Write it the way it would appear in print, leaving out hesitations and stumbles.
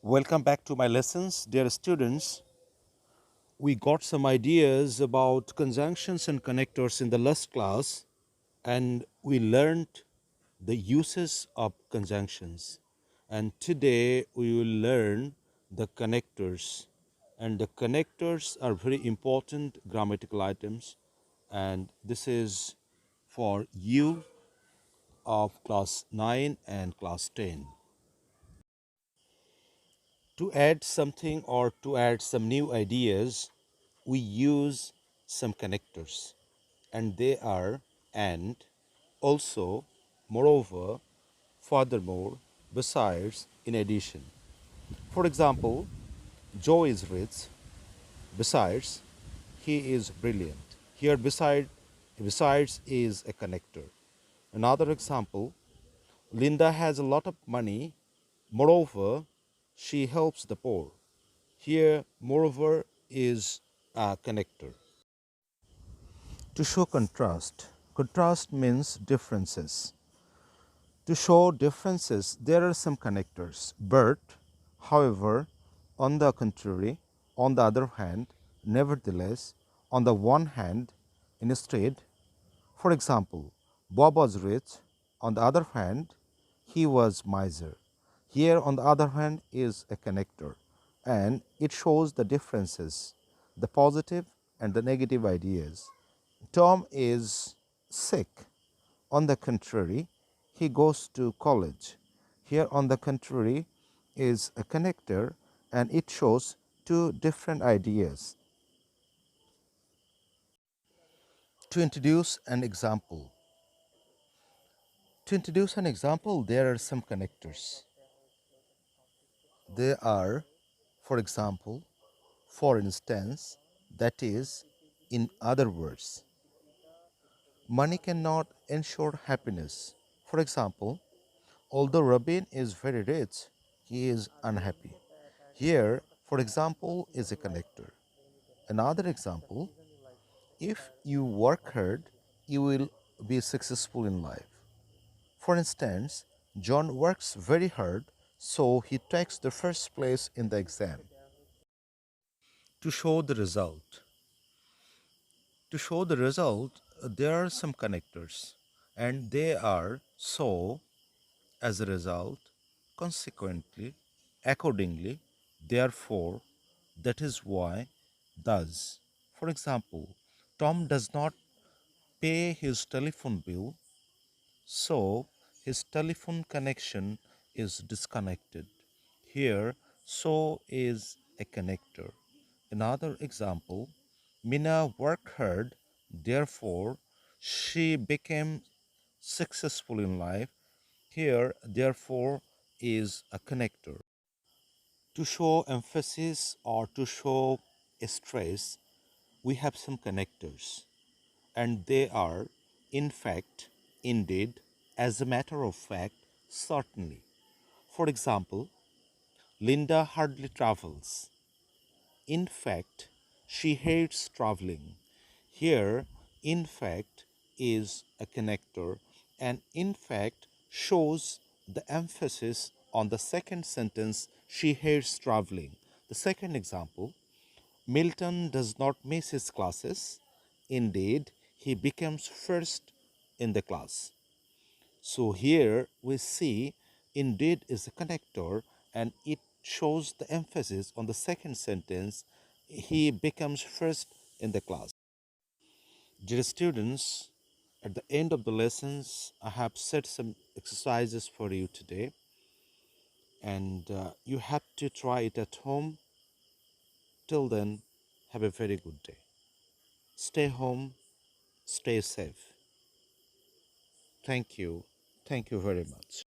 Welcome back to my lessons, dear students. We got some ideas about conjunctions and connectors in the last class, and we learned the uses of conjunctions. And today we will learn the connectors. And the connectors are very important grammatical items, and this is for you of class 9 and class 10. To add something or to add some new ideas, we use some connectors, and they are and, also, moreover, furthermore, besides, in addition. For example, Joe is rich, besides, he is brilliant. Here, besides is a connector. Another example, Linda has a lot of money, moreover, she helps the poor. Here, moreover, is a connector. To show contrast, contrast means differences. To show differences, there are some connectors. But, however, on the contrary, on the other hand, nevertheless, on the one hand, instead, for example, Bob was rich, on the other hand, he was miser. Here, on the other hand, is a connector, and it shows the differences, the positive and the negative ideas. Tom is sick. On the contrary, he goes to college. Here, on the contrary, is a connector, and it shows two different ideas. To introduce an example, there are some connectors. They are, for example, for instance, that is, in other words. Money cannot ensure happiness. For example, although Rabin is very rich, he is unhappy. Here, for example, is a connector. Another example, if you work hard, you will be successful in life. For instance, John works very hard, so he takes the first place in the exam. To show the result. To show the result, there are some connectors, and they are so, as a result, consequently, accordingly, therefore, that is why, thus. For example, Tom does not pay his telephone bill, so his telephone connection is disconnected. Here, so is a connector. Another example, Mina worked hard, therefore she became successful in life. Here, therefore, is a connector. To show emphasis or to show stress, we have some connectors, and they are in fact, indeed, as a matter of fact, certainly. For example, Linda hardly travels. In fact, she hates traveling. Here, in fact is a connector, and in fact shows the emphasis on the second sentence, she hates traveling. The second example, Milton does not miss his classes. Indeed, he becomes first in the class. So here we see indeed is a connector, and it shows the emphasis on the second sentence, he becomes first in the class. Dear students, at the end of the lessons, I have set some exercises for you today, and you have to try it at home. Till then, have a very good day. Stay home, stay safe. Thank you. Thank you very much.